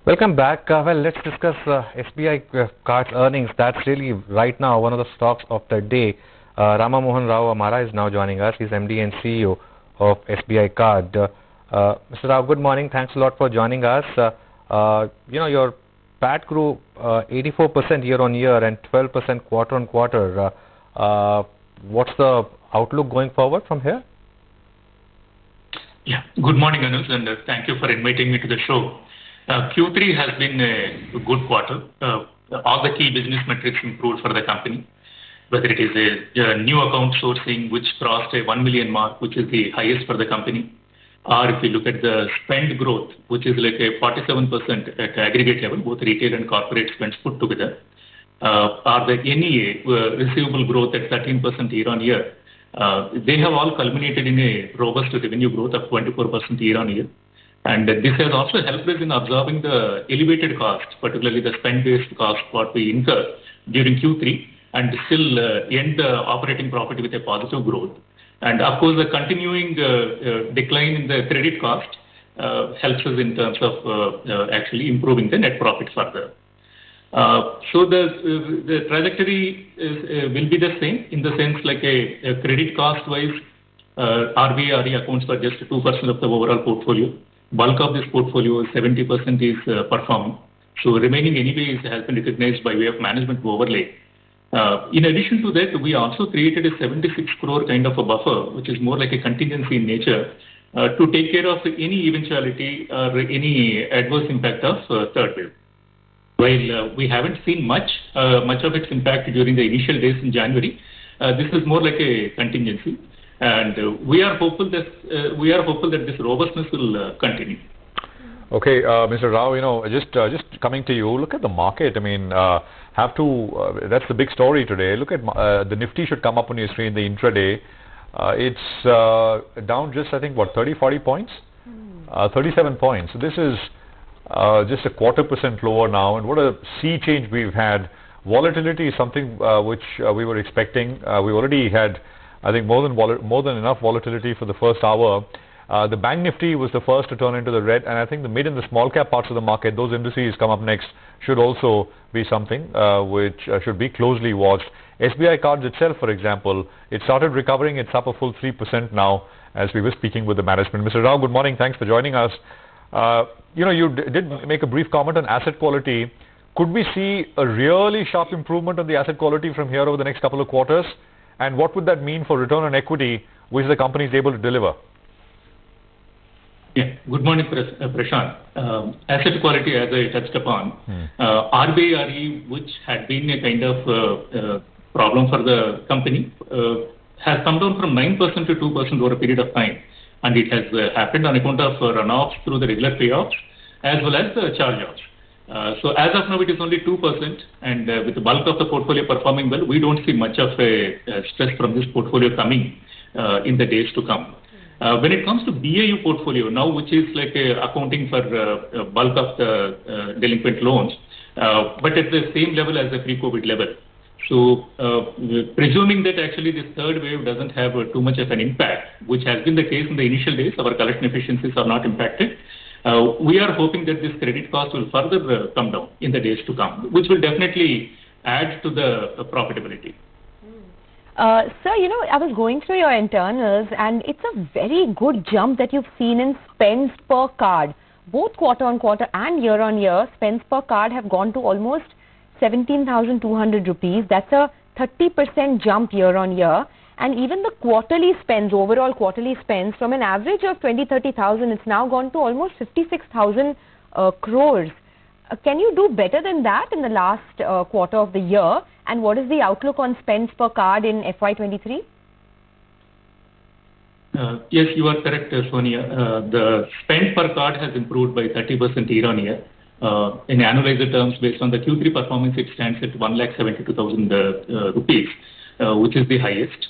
Welcome back. Let's discuss SBI Card's earnings. That's really right now one of the stocks of the day. Rama Mohan Rao Amara is now joining us. He's MD and CEO of SBI Card. Mr. Rao, good morning. Thanks a lot for joining us. Your PAT grew 84% year on year and 12% quarter on quarter. What's the outlook going forward from here? Yeah. Good morning, Anuj, and thank you for inviting me to the show. Q3 has been a good quarter. All the key business metrics improved for the company, whether it is a new account sourcing, which crossed a 1 million mark, which is the highest for the company, or if you look at the spend growth, which is like a 47% at aggregate level, both retail and corporate spends put together, or the NEA receivable growth at 13% year on year. They have all culminated in a robust revenue growth of 24% year on year. And this has also helped us in absorbing the elevated cost, particularly the spend-based cost what we incur during Q3, and still end the operating profit with a positive growth. And of course, the continuing decline in the credit cost helps us in terms of actually improving the net profit further. So the trajectory will be the same in the sense like a credit cost wise, RBI RE accounts for just 2% of the overall portfolio. Bulk of this portfolio, 70% is performing. So remaining anyway has been recognized by way of management overlay. In addition to that, we also created a 76 crore kind of a buffer, which is more like a contingency in nature, to take care of any eventuality or any adverse impact of third wave. While we haven't seen much of its impact during the initial days in January, this is more like a contingency. And we are hopeful that this robustness will continue. Okay, Mr. Rao, just coming to you, look at the market. I mean, that's the big story today. Look at the Nifty should come up on your screen, the intraday. It's down just, I think, 30, 40 points? 37 points. So this is just a 0.25% lower now. And what a sea change we've had. Volatility is something which we were expecting. We already had, I think, more than enough volatility for the first hour. The Bank Nifty was the first to turn into the red, and I think the mid and the small cap parts of the market, those indices come up next, should also be something which should be closely watched. SBI Cards itself, for example, it started recovering. It's up a full 3% now as we were speaking with the management. Mr. Rao, good morning. Thanks for joining us. You did make a brief comment on asset quality. Could we see a really sharp improvement on the asset quality from here over the next couple of quarters? And what would that mean for return on equity, which the company is able to deliver? Yeah. Good morning, Prashant. Asset quality, as I touched upon, RBI RE, which had been a kind of problem for the company, has come down from 9% to 2% over a period of time. And it has happened on account of runoffs through the regular payoffs as well as the charge-offs. So as of now, it is only 2%, and with the bulk of the portfolio performing well, we don't see much of a stress from this portfolio coming in the days to come. When it comes to BAU portfolio now, which is like accounting for bulk of the delinquent loans, but at the same level as the pre-COVID level. So presuming that actually this third wave doesn't have too much of an impact, which has been the case in the initial days, our collection efficiencies are not impacted. We are hoping that this credit cost will further come down in the days to come, which will definitely add to the profitability. Sir, I was going through your internals, and it's a very good jump that you've seen in spends per card. Both quarter on quarter and year on year, spends per card have gone to almost 17,200 rupees. That's a 30% jump year on year. And even the quarterly spends, overall quarterly spends, from an average of 20,000-30,000, it's now gone to almost 56,000 crores. Can you do better than that in the last quarter of the year? And what is the outlook on spends per card in FY23? Yes, you are correct, Sonia. The spend per card has improved by 30% year on year. In annualized terms, based on the Q3 performance, it stands at 1,72,000 rupees, which is the highest.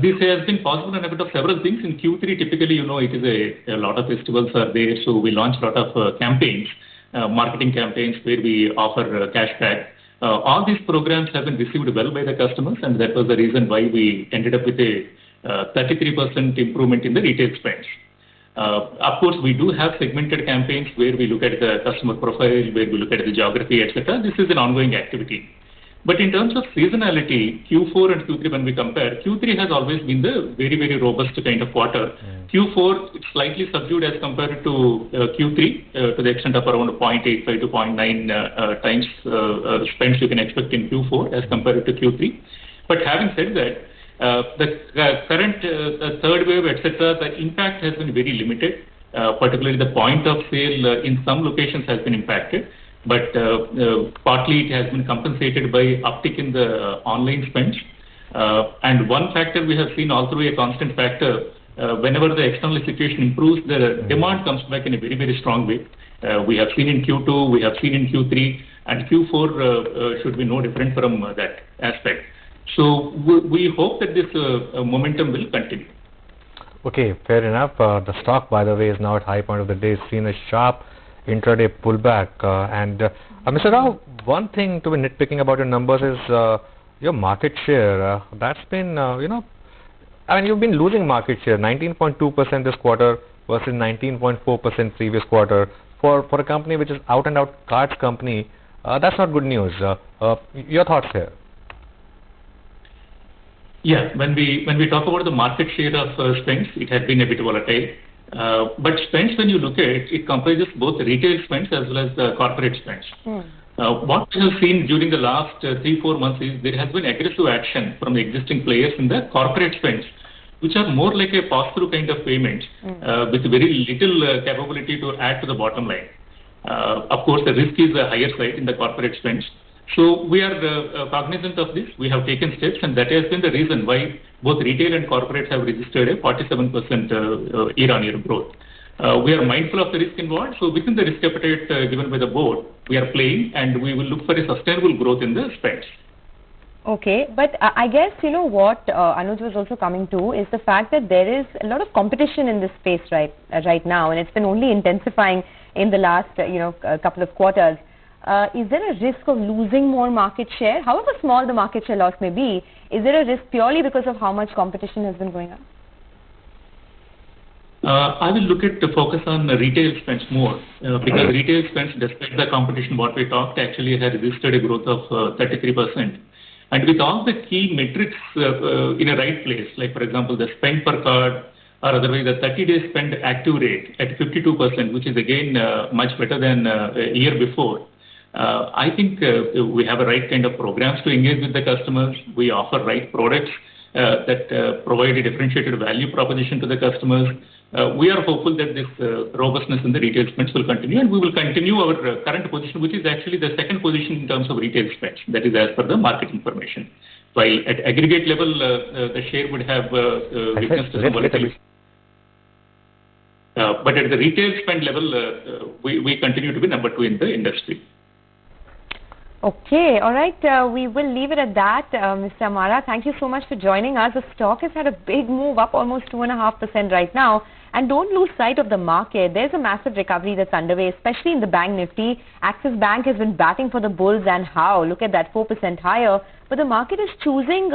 This has been possible on account of several things. In Q3, typically, it is a lot of festivals are there, so we launch a lot of campaigns, marketing campaigns where we offer cashback. All these programs have been received well by the customers, and that was the reason why we ended up with a 33% improvement in the retail spends. Of course, we do have segmented campaigns where we look at the customer profile, where we look at the geography, etc. This is an ongoing activity. But in terms of seasonality, Q4 and Q3 when we compare, Q3 has always been the very, very robust kind of quarter. Q4 it's slightly subdued as compared to Q3 to the extent of around 0.85 to 0.9 times spends you can expect in Q4 as compared to Q3. But having said that, the current third wave, etc., the impact has been very limited. Particularly the point of sale in some locations has been impacted. But partly it has been compensated by uptick in the online spends. And one factor we have seen all through a constant factor, whenever the external situation improves, the demand comes back in a very, very strong way. We have seen in Q2, we have seen in Q3, and Q4 should be no different from that aspect. So we hope that this momentum will continue. Okay, fair enough. The stock, by the way, is now at high point of the day. It's seen a sharp intraday pullback. Mr. Rao, one thing to be nitpicking about your numbers is your market share. That's been, you've been losing market share, 19.2% this quarter versus 19.4% previous quarter. For a company which is out and out cards company, that's not good news. Your thoughts here? Yeah, when we talk about the market share of spends, it has been a bit volatile. But spends, when you look at it, it comprises both retail spends as well as the corporate spends. What we have seen during the last 3-4 months is there has been aggressive action from the existing players in the corporate spends, which are more like a pass-through kind of payment with very little capability to add to the bottom line. Of course, the risk is a higher side in the corporate spends. So we are cognizant of this. We have taken steps, and that has been the reason why both retail and corporates have registered a 47% year-on-year growth. We are mindful of the risk involved. So within the risk appetite given by the board, we are playing, and we will look for a sustainable growth in the spends. Okay, but I guess, what Anuj was also coming to is the fact that there is a lot of competition in this space right now, and it's been only intensifying in the last, couple of quarters. Is there a risk of losing more market share? However small the market share loss may be, is there a risk purely because of how much competition has been going on? I will look at the focus on retail spends more because retail spends, despite the competition, what we talked, actually has registered a growth of 33%. And with all the key metrics in a right place, like for example, the spend per card, or otherwise the 30-day spend active rate at 52%, which is again much better than a year before. I think we have a right kind of programs to engage with the customers. We offer right products that provide a differentiated value proposition to the customers. We are hopeful that this robustness in the retail spends will continue, and we will continue our current position, which is actually the second position in terms of retail spends. That is as per the market information. While at aggregate level, the share would have witnessed some volatility. But at the retail spend level, we continue to be number 2 in the industry. Okay, all right. We will leave it at that. Mr. Amara, thank you so much for joining us. The stock has had a big move up, almost 2.5% right now. And don't lose sight of the market. There's a massive recovery that's underway, especially in the Bank Nifty. Axis Bank has been batting for the bulls, and how? Look at that, 4% higher. But the market is choosing